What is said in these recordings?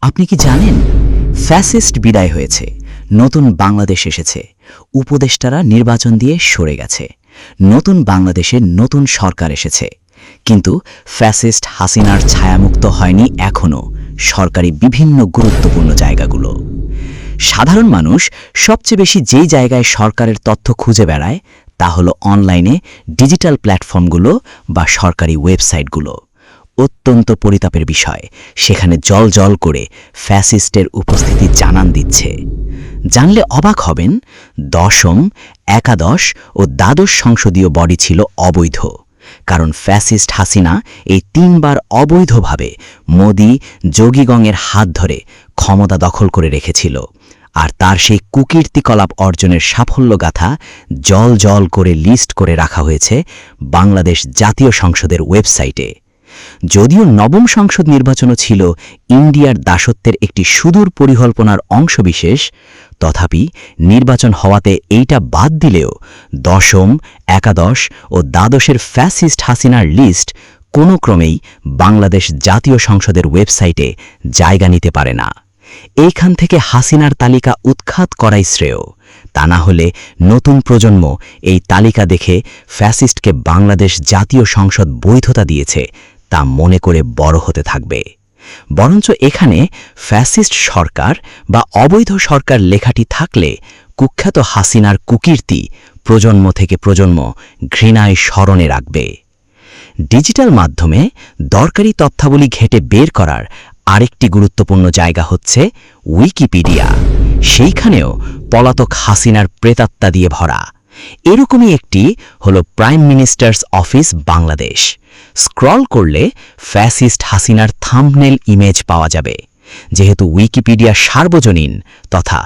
আপনি কি জানেন ফ্যাসিস্ট বিদায় হয়েছে, নতুন বাংলাদেশ এসেছে, উপদেষ্টারা নির্বাচন দিয়ে সরে গেছে, নতুন বাংলাদেশে নতুন সরকার এসেছে। কিন্তু ফ্যাসিস্ট হাসিনার ছায়ামুক্ত হয়নি এখনও সরকারি বিভিন্ন গুরুত্বপূর্ণ জায়গাগুলো। সাধারণ মানুষ সবচেয়ে বেশি যেই জায়গায় সরকারের তথ্য খুঁজে বেড়ায় তা হলো অনলাইনে ডিজিটাল প্ল্যাটফর্মগুলো বা সরকারি ওয়েবসাইটগুলো। অত্যন্ত পরিতাপের বিষয়, সেখানে জল করে ফ্যাসিস্টের উপস্থিতি জানান দিচ্ছে। জানলে অবাক হবেন, দশম, একাদশ ও দ্বাদশ সংসদীয় বডি ছিল অবৈধ, কারণ ফ্যাসিস্ট হাসিনা এই 3 বার অবৈধভাবে মোদি যোগীগণের হাত ধরে ক্ষমতা দখল করে রেখেছিল। আর তার সেই কুকীর্তিকলাপ অর্জনের সাফল্যগাথা জল করে লিস্ট করে রাখা হয়েছে বাংলাদেশ জাতীয় সংসদের ওয়েবসাইটে। যদিও নবম সংসদ নির্বাচনও ছিল ইন্ডিয়ার দাসত্বের একটি সুদূর পরিকল্পনার অংশবিশেষ, তথাপি নির্বাচন হওয়াতে এইটা বাদ দিলেও দশম, একাদশ ও দ্বাদশের ফ্যাসিস্ট হাসিনার লিস্ট কোনো ক্রমেই বাংলাদেশ জাতীয় সংসদের ওয়েবসাইটে জায়গা নিতে পারে না। এইখান থেকে হাসিনার তালিকা উৎখাত করাই শ্রেয়। তা না হলে নতুন প্রজন্ম এই তালিকা দেখে ফ্যাসিস্টকে বাংলাদেশ জাতীয় সংসদ বৈধতা দিয়েছে তা মনে করে বড় হতে থাকবে। বরঞ্চ এখানে ফ্যাসিস্ট সরকার বা অবৈধ সরকার লেখাটি থাকলে কুখ্যাত হাসিনার কুকীর্তি প্রজন্ম থেকে প্রজন্ম ঘৃণায় স্মরণে রাখবে। ডিজিটাল মাধ্যমে দরকারি তথ্যাবলী ঘেঁটে বের করার আরেকটি গুরুত্বপূর্ণ জায়গা হচ্ছে উইকিপিডিয়া। সেইখানেও পলাতক হাসিনার প্রেতাত্মা দিয়ে ভরা। এরকমই একটি হলো prime ministers office Bangladesh. Scroll করলে ফ্যাসিস্ট হাসিনার থাম্বনেল ইমেজ পাওয়া যাবে। যেহেতু উইকিপিডিয়া সার্বজনীন তথা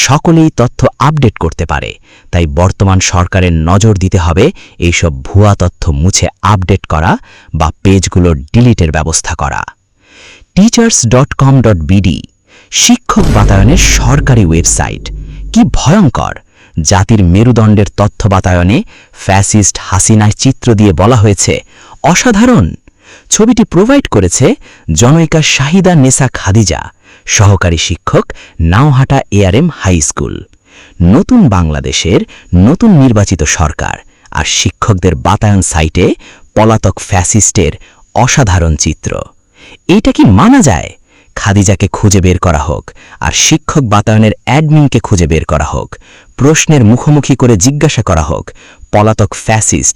সকলেই তথ্য আপডেট করতে পারে, তাই বর্তমান সরকারের নজর দিতে হবে এইসব ভুয়া তথ্য মুছে আপডেট করা বা পেজগুলো ডিলিটের ব্যবস্থা করা। teachers.com.bd শিক্ষক বাতায়নের সরকারি ওয়েবসাইট। কি ভয়ঙ্কর! জাতির মেরুদণ্ডের তথ্য বাতায়নে ফ্যাসিস্ট হাসিনার চিত্র দিয়ে বলা হয়েছে অসাধারণ। ছবিটি প্রোভাইড করেছে জনৈকা শাহিদা নেসা খাদিজা, সহকারী শিক্ষক, নাওহাটা ARM হাই স্কুল। নতুন বাংলাদেশের নতুন নির্বাচিত সরকার আর শিক্ষকদের বাতায়ন সাইটে পলাতক ফ্যাসিস্টের অসাধারণ চিত্র। এইটা কি মানা যায়? খাদিজাকে খুঁজে বের করা হোক আর শিক্ষক বাতায়নের অ্যাডমিনকে খুঁজে বের করা হোক, প্রশ্নের মুখোমুখি করে জিজ্ঞাসা করা হোক পলাতক ফ্যাসিস্ট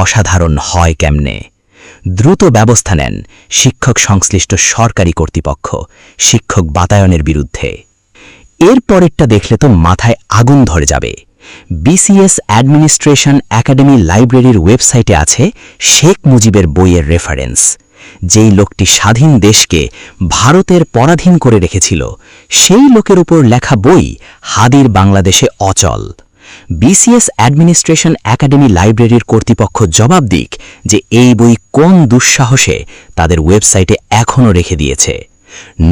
অসাধারণ হয় কেমনে। দ্রুত ব্যবস্থা নেন শিক্ষক সংশ্লিষ্ট সরকারি কর্তৃপক্ষ শিক্ষক বাতায়নের বিরুদ্ধে। এর পরেরটা দেখলে তো মাথায় আগুন ধরে যাবে। BCS অ্যাডমিনিস্ট্রেশন একাডেমি লাইব্রেরির ওয়েবসাইটে আছে শেখ মুজিবের বইয়ের রেফারেন্স। যেই লোকটি স্বাধীন দেশকে ভারতের পরাধীন করে রেখেছিল, সেই লোকের উপর লেখা বই হাদির বাংলাদেশে অচল। BCS অ্যাডমিনিস্ট্রেশন একাডেমি লাইব্রেরির কর্তৃপক্ষ জবাব দিক যে এই বই কোন দুঃসাহসে তাদের ওয়েবসাইটে এখনও রেখে দিয়েছে।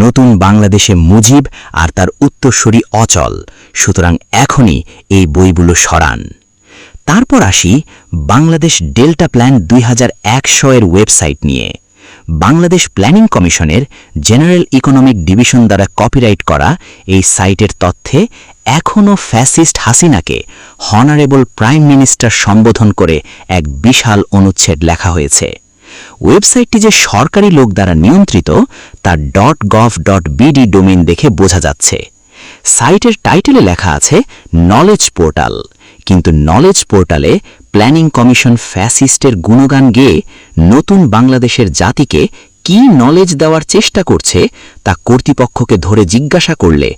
নতুন বাংলাদেশে মুজিব আর তার উত্তরসূরি অচল, সুতরাং এখনই এই বইগুলো সরান। তারপর আসি বাংলাদেশ ডেল্টা প্ল্যান 2100 এর ওয়েবসাইট নিয়ে। বাংলাদেশ প্ল্যানিং কমিশনের জেনারেল ইকোনমিক ডিভিশন দ্বারা কপিরাইট করা এই সাইটের তথ্যে এখনও ফ্যাসিস্ট হাসিনাকে হনারেবল প্রাইম মিনিস্টার সম্বোধন করে এক বিশাল অনুচ্ছেদ লেখা হয়েছে। ওয়েবসাইটটি যে সরকারি লোক দ্বারা নিয়ন্ত্রিত তার .gov.bd ডোমেইন দেখে বোঝা যাচ্ছে। সাইটের টাইটেলে লেখা আছে নলেজ পোর্টাল, কিন্তু নলেজ পোর্টালে প্ল্যানিং কমিশন ফ্যাসিস্টের গুণগান গেয়ে নতুন বাংলাদেশের জাতিকে কি নলেজ দেওয়ার চেষ্টা করছে তা কর্তৃপক্ষকে ধরে জিজ্ঞাসা করলে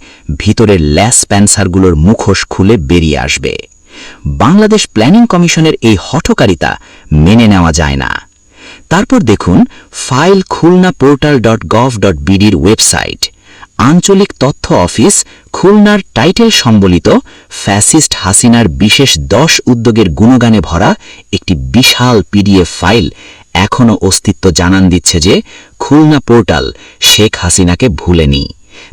ভিতরের ল্যাস প্যান্সারগুলোর মুখোশ খুলে বেরিয়ে আসবে। বাংলাদেশ প্ল্যানিং কমিশনের এই হঠকারিতা মেনে নেওয়া যায় না। তারপর দেখুন ফাইল খুলনা পোর্টাল.gov.bd এর ওয়েবসাইট। আঞ্চলিক তথ্য অফিস খুলনার টাইটেল সম্বলিত ফ্যাসিস্ট হাসিনার বিশেষ 10 উদ্যোগের গুণগানে ভরা একটি বিশাল PDF ফাইল এখনও অস্তিত্ব জানান দিচ্ছে যে খুলনা পোর্টাল শেখ হাসিনাকে ভুলেনি,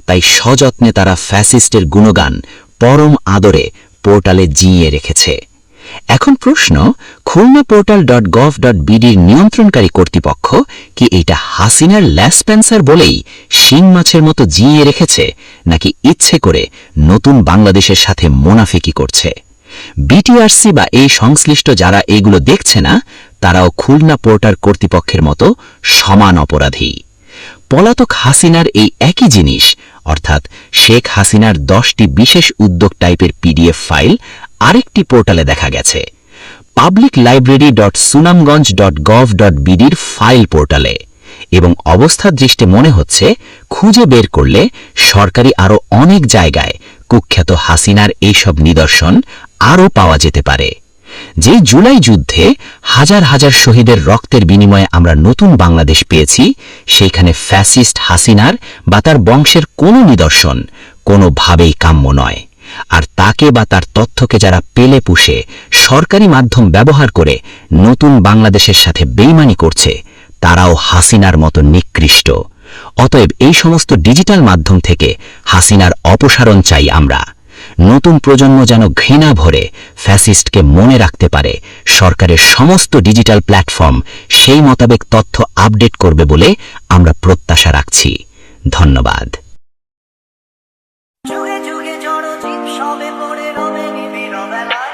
তাই সযত্নে তারা ফ্যাসিস্টের গুণগান পরম আদরে পোর্টালে জিইয়ে রেখেছে। এখন প্রশ্ন, খুলনা portal.gov.bd নিয়ন্ত্রণকারী কর্তৃপক্ষ কি এটা হাসিনার ল্যাসপেন্সার বলেই শিং মাছের মতো জিইয়ে রেখেছে, নাকি ইচ্ছে করে নতুন বাংলাদেশের সাথে মোনাফিকি করছে? বিটিআরসি বা এই সংশ্লিষ্ট যারা এইগুলো দেখছে না, তারাও খুলনা পোর্টাল কর্তৃপক্ষের মতো সমান অপরাধী। পলাতক হাসিনার এই একই জিনিস, অর্থাৎ শেখ হাসিনার 10টি বিশেষ উদ্যোগ টাইপের পিডিএফ ফাইল আরেকটি পোর্টালে দেখা গেছে, publiclibrary.sunamganj.gov.bd এর ফাইল পোর্টালে। এবং অবস্থার দৃষ্টে মনে হচ্ছে খুঁজে বের করলে সরকারি আরও অনেক জায়গায় কুখ্যাত হাসিনার এইসব নিদর্শন আরও পাওয়া যেতে পারে। যে জুলাই যুদ্ধে হাজার হাজার শহীদের রক্তের বিনিময়ে আমরা নতুন বাংলাদেশ পেয়েছি, সেইখানে ফ্যাসিস্ট হাসিনার বা তার বংশের কোনো নিদর্শন কোনোভাবেই কাম্য নয়। আর তাকে বা তার তথ্যকে যারা পেলে পুষে সরকারি মাধ্যম ব্যবহার করে নতুন বাংলাদেশের সাথে বেইমানি করছে, তারাও হাসিনার মতো নিকৃষ্ট। অতএব এই সমস্ত ডিজিটাল মাধ্যম থেকে হাসিনার অপসারণ চাই আমরা। নতুন প্রজন্ম যেন ঘৃণা ভরে ফ্যাসিস্টকে মনে রাখতে পারে, সরকারের সমস্ত ডিজিটাল প্ল্যাটফর্ম সেই মোতাবেক তথ্য আপডেট করবে বলে আমরা প্রত্যাশা রাখছি। ধন্যবাদ। যুগে যুগে জড় জীব সবে পড়ে রবে নিবিড় বেলায়